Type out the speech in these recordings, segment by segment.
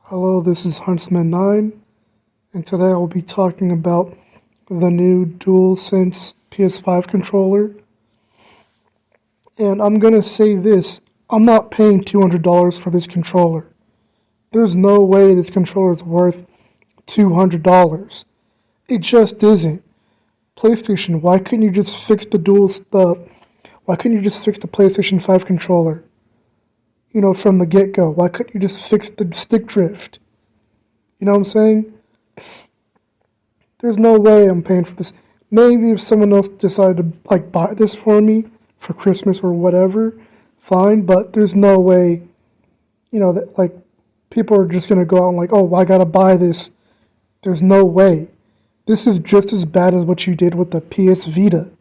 Hello, this is Huntsman9, and today I will be talking about the new DualSense PS5 controller. And I'm going to say this, I'm not paying $200 for this controller. There's no way this controller is worth $200. It just isn't. PlayStation, why couldn't you just fix why couldn't you just fix the PlayStation 5 controller? From the get-go. Why couldn't you just fix the stick drift? You know what I'm saying? There's no way I'm paying for this. Maybe if someone else decided to buy this for me for Christmas or whatever, fine, but there's no way, that people are just gonna go out and oh, I gotta buy this. There's no way. This is just as bad as what you did with the PS Vita.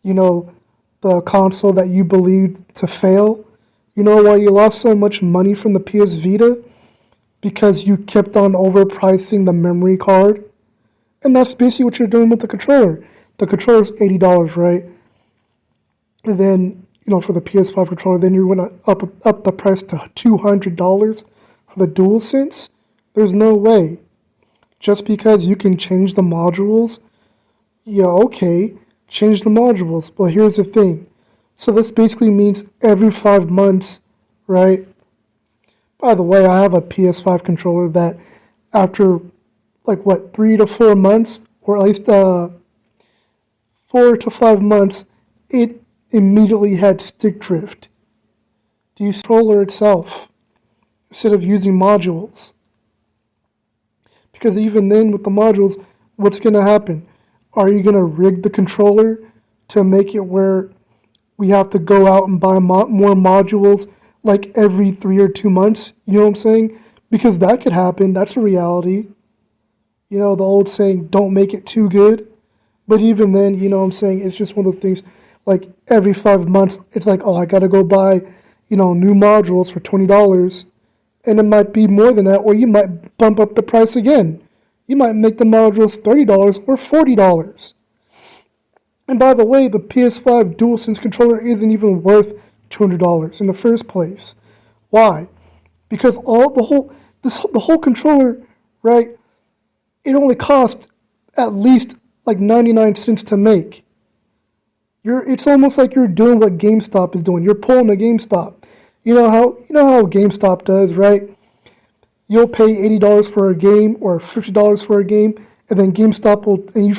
The console that you believed to fail. You know why you lost so much money from the PS Vita? Because you kept on overpricing the memory card. And that's basically what you're doing with the controller. The controller's $80, right? And then, for the PS5 controller, then you're going to up the price to $200 for the DualSense? There's no way. Just because you can change the modules, yeah, okay, change the modules. But here's the thing. So this basically means every 5 months, right? By the way, I have a PS5 controller that after 3 to 4 months, or at least 4 to 5 months, it immediately had stick drift. The controller itself, instead of using modules. Because even then with the modules, what's going to happen? Are you going to rig the controller to make it where we have to go out and buy more modules every 3 or 2 months? You know what I'm saying? Because that could happen. That's a reality. The old saying, don't make it too good. But even then, you know what I'm saying? It's just one of those things, every 5 months, it's oh, I got to go buy, new modules for $20. And it might be more than that, or you might bump up the price again. You might make the modules $30 or $40. And by the way, the PS5 DualSense controller isn't even worth $200 in the first place. Why? Because the whole controller, right? It only cost at least 99 cents to make. It's almost like you're doing what GameStop is doing. You're pulling a GameStop. You know how GameStop does, right? You'll pay $80 for a game or $50 for a game, and then GameStop and you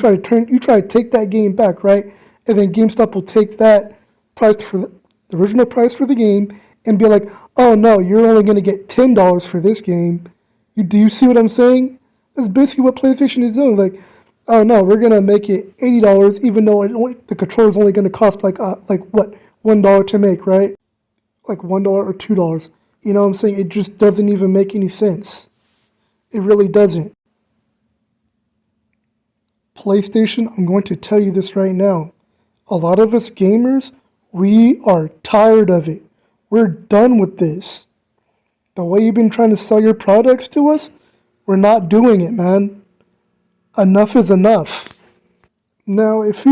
try to take that game back, right? And then GameStop will take that price for the original price for the game and be like, oh no, you're only going to get $10 for this game. Do you see what I'm saying? That's basically what PlayStation is doing. Oh no, we're going to make it $80 even though the controller is only going to cost $1 to make, right? $1 or $2. You know what I'm saying? It just doesn't even make any sense. It really doesn't. PlayStation, I'm going to tell you this right now. A lot of us gamers, we are tired of it. We're done with this. The way you've been trying to sell your products to us, we're not doing it, man. Enough is enough. Now, if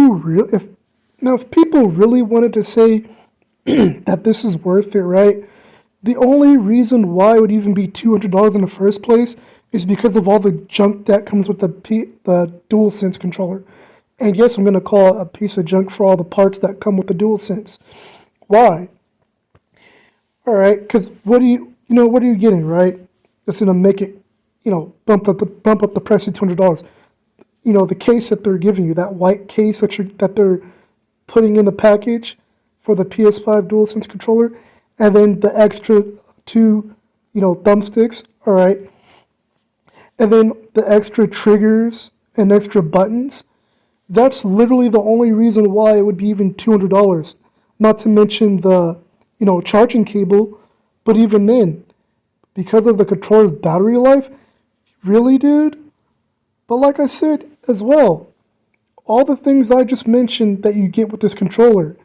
people really wanted to say that this is worth it, right? The only reason why it would even be $200 in the first place is because of all the junk that comes with the DualSense controller. And yes, I'm going to call it a piece of junk for all the parts that come with the DualSense. Why? All right, because what are you getting, right? That's going to make it, bump up the price to $200. The case that they're giving you, that white case that they're putting in the package for the PS5 DualSense controller, and then the extra 2, thumbsticks, all right? And then the extra triggers and extra buttons. That's literally the only reason why it would be even $200. Not to mention the, charging cable. But even then, because of the controller's battery life, really, dude? But like I said as well, all the things I just mentioned that you get with this controller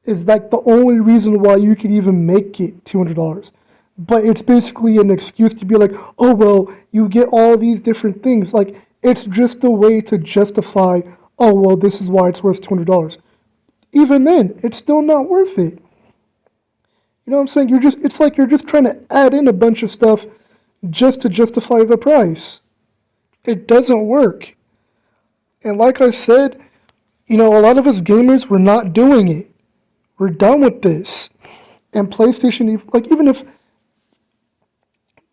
is the only reason why you could even make it $200. But it's basically an excuse to be oh, well, you get all these different things. It's just a way to justify, oh, well, this is why it's worth $200. Even then, it's still not worth it. You know what I'm saying? It's like you're just trying to add in a bunch of stuff just to justify the price. It doesn't work. And like I said, a lot of us gamers, we're not doing it. We're done with this. And PlayStation, like even if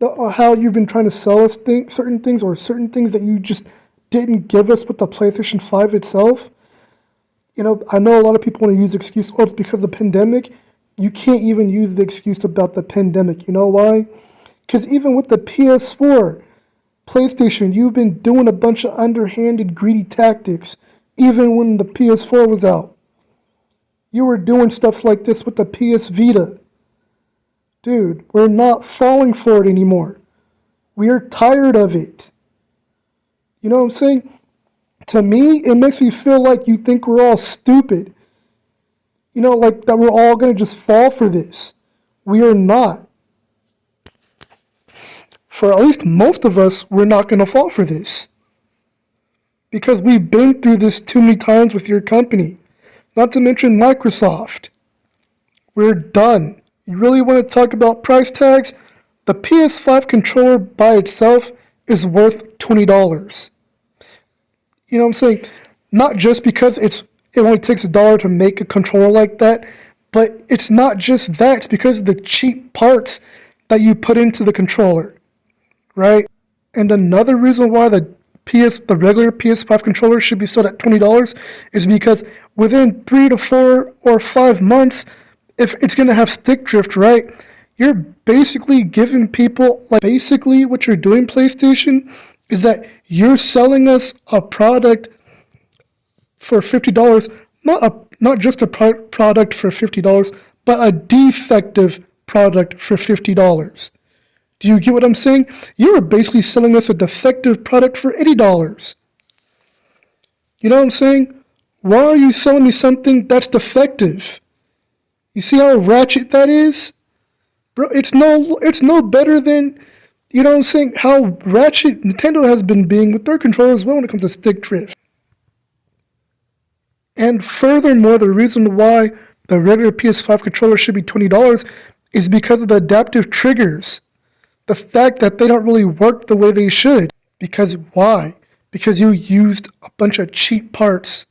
how you've been trying to sell us certain things or certain things that you just didn't give us with the PlayStation 5 itself, I know a lot of people want to use the excuse, oh, it's because of the pandemic. You can't even use the excuse about the pandemic. You know why? Because even with the PS4, PlayStation, you've been doing a bunch of underhanded, greedy tactics, even when the PS4 was out. You were doing stuff like this with the PS Vita. Dude, we're not falling for it anymore. We are tired of it. You know what I'm saying? To me, it makes me feel like you think we're all stupid. Like that we're all going to just fall for this. We are not. For at least most of us, we're not going to fall for this. Because we've been through this too many times with your company. Not to mention Microsoft. We're done. You really want to talk about price tags? The PS5 controller by itself is worth $20. You know what I'm saying? Not just because it only takes $1 to make a controller like that, but it's not just that. It's because of the cheap parts that you put into the controller, right? And another reason why the regular PS5 controller should be sold at $20 is because within 3 to 4 or 5 months, if it's going to have stick drift, right, you're basically giving people, like, basically what you're doing, PlayStation, is that you're selling us a product for $50, not just a product for $50, but a defective product for $50. Do you get what I'm saying? You are basically selling us a defective product for $80. You know what I'm saying? Why are you selling me something that's defective? You see how ratchet that is? Bro, it's no better than, you know what I'm saying, how ratchet Nintendo has been being with their controller as well when it comes to stick drift. And furthermore, the reason why the regular PS5 controller should be $20 is because of the adaptive triggers. The fact that they don't really work the way they should. Because why? Because you used a bunch of cheap parts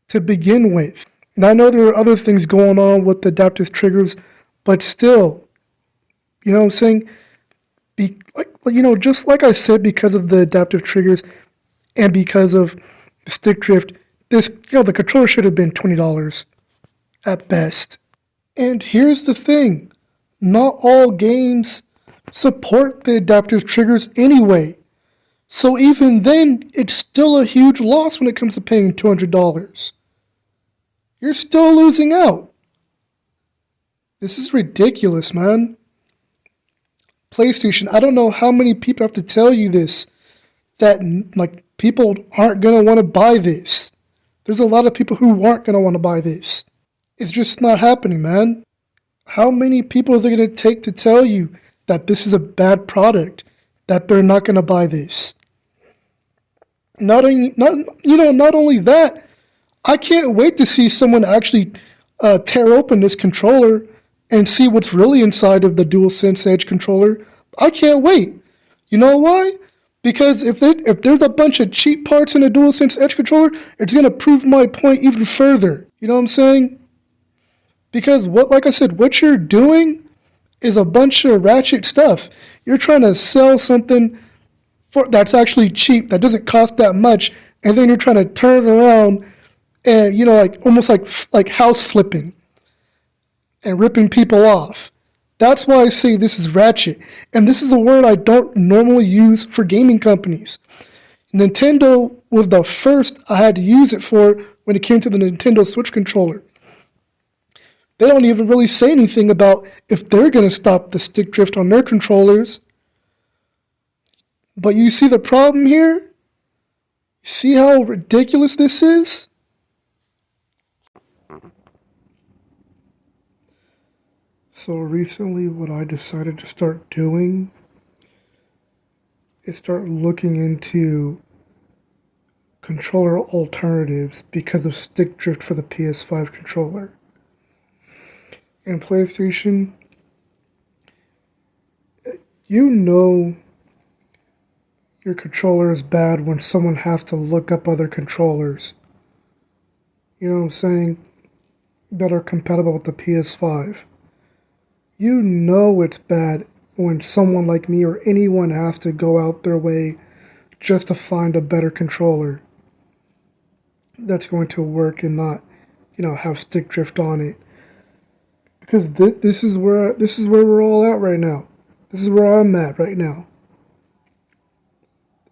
to begin with. And I know there are other things going on with the adaptive triggers, but still, you know what I'm saying? Just like I said, because of the adaptive triggers and because of the stick drift, the controller should have been $20 at best. And here's the thing. Not all games support the adaptive triggers anyway. So even then, it's still a huge loss when it comes to paying $200. You're still losing out. This is ridiculous, man. PlayStation, I don't know how many people have to tell you this, that like people aren't going to want to buy this. There's a lot of people who aren't going to want to buy this. It's just not happening, man. How many people is it going to take to tell you that this is a bad product, that they're not going to buy this? Not only that, I can't wait to see someone actually tear open this controller and see what's really inside of the DualSense Edge controller. I can't wait. You know why? Because if there's a bunch of cheap parts in a DualSense Edge controller, it's going to prove my point even further. You know what I'm saying? Because like I said, what you're doing is a bunch of ratchet stuff. You're trying to sell something that's actually cheap, that doesn't cost that much, and then you're trying to turn it around and, almost like house flipping and ripping people off. That's why I say this is ratchet. And this is a word I don't normally use for gaming companies. Nintendo was the first I had to use it for when it came to the Nintendo Switch controller. They don't even really say anything about if they're going to stop the stick drift on their controllers. But you see the problem here? See how ridiculous this is? So recently what I decided to start doing is start looking into controller alternatives because of stick drift for the PS5 controller. And PlayStation, You know your controller is bad when someone has to look up other controllers. You know what I'm saying? That are compatible with the PS5. You know it's bad when someone like me or anyone has to go out their way just to find a better controller that's going to work and not, have stick drift on it. Because this is where we're all at right now. This is where I'm at right now.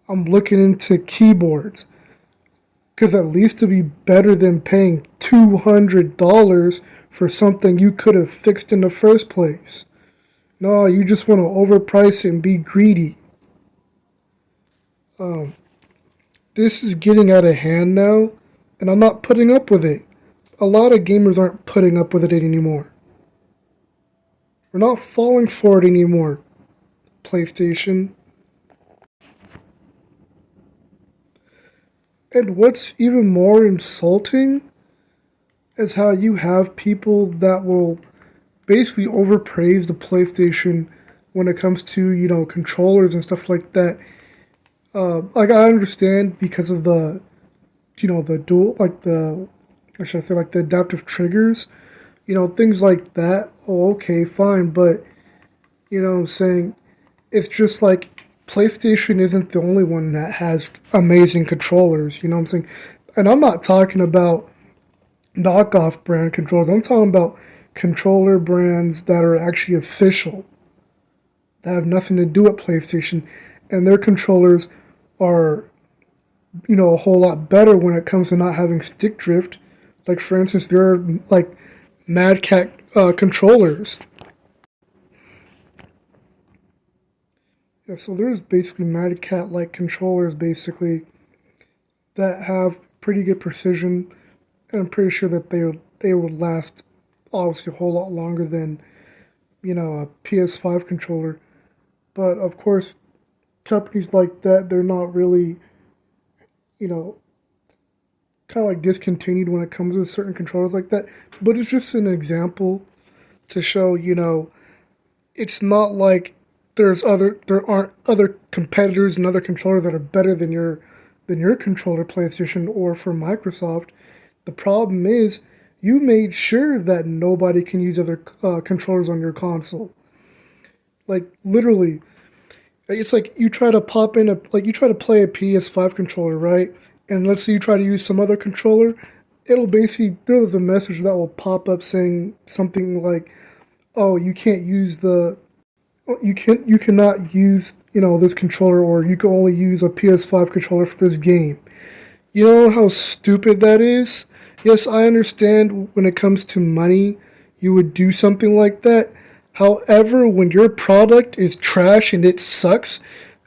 I'm looking into keyboards because at least to be better than paying $200 for something you could have fixed in the first place. No, you just want to overprice it and be greedy. This is getting out of hand now, and I'm not putting up with it. A lot of gamers aren't putting up with it anymore. We're not falling for it anymore, PlayStation. And what's even more insulting is how you have people that will basically overpraise the PlayStation when it comes to, controllers and stuff like that. Like, I understand because of the dual, like or should I say, like the adaptive triggers, things like that. Oh, okay, fine, but, what I'm saying, it's just like PlayStation isn't the only one that has amazing controllers, you know what I'm saying? And I'm not talking about knockoff brand controllers. I'm talking about controller brands that are actually official, that have nothing to do with PlayStation, and their controllers are, a whole lot better when it comes to not having stick drift. Like, for instance, there are like Mad Cat controllers. Yeah, so there's basically Mad Cat like controllers basically that have pretty good precision, and I'm pretty sure that they would last obviously a whole lot longer than a PS5 controller. But of course, companies like that, they're not really you know kind of like discontinued when it comes to certain controllers like that. But it's just an example to show it's not like there aren't other competitors and other controllers that are better than your controller, PlayStation, or for Microsoft. The problem is you made sure that nobody can use other controllers on your console. Like, literally, it's like you try to you try to play a PS5 controller, right? And let's say you try to use some other controller, it'll basically, there's a message that will pop up saying something like, "Oh, you cannot use this controller, or you can only use a PS5 controller for this game." You know how stupid that is? Yes, I understand when it comes to money, you would do something like that. However, when your product is trash and it sucks,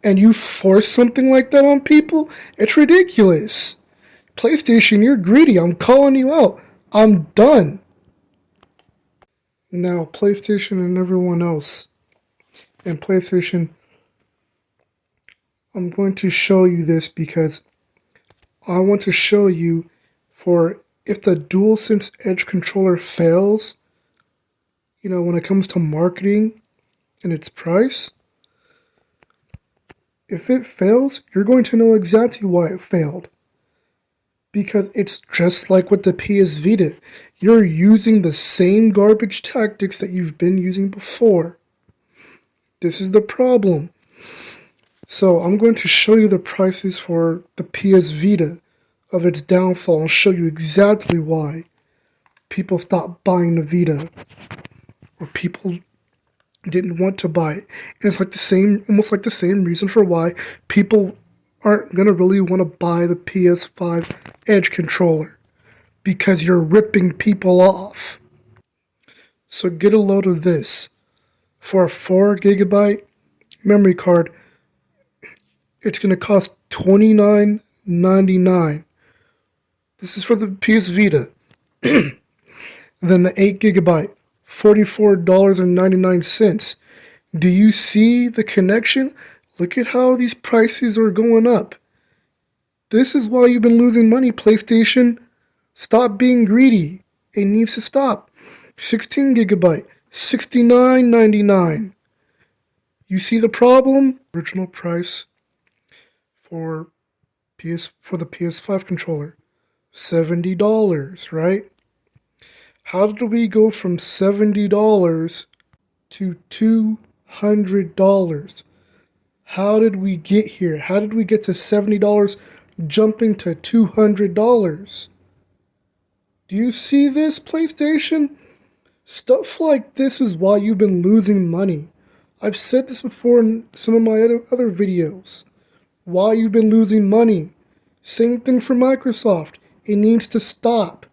and you force something like that on people, it's ridiculous. PlayStation, you're greedy. I'm calling you out. I'm done. Now, PlayStation and everyone else, and PlayStation, I'm going to show you this because I want to show you for if the DualSense Edge controller fails, when it comes to marketing and its price, if it fails, you're going to know exactly why it failed. Because it's just like with the PS Vita. You're using the same garbage tactics that you've been using before. This is the problem. So I'm going to show you the prices for the PS Vita of its downfall and show you exactly why people stopped buying the Vita, or people didn't want to buy it. And it's like almost like the same reason for why people aren't going to really want to buy the PS5 Edge controller, because you're ripping people off. So get a load of this. For a 4 GB memory card, it's going to cost $29.99. This is for the PS Vita. Then the 8 GB, $44.99. Do you see the connection? Look at how these prices are going up. This is why you've been losing money, PlayStation. Stop being greedy. It needs to stop. 16 GB, $69.99. You see the problem? Original price for the PS5 controller, $70, right? How did we go from $70 to $200? How did we get here? How did we get to $70 jumping to $200? Do you see this, PlayStation? Stuff like this is why you've been losing money. I've said this before in some of my other videos. Why you've been losing money. Same thing for Microsoft. It needs to stop.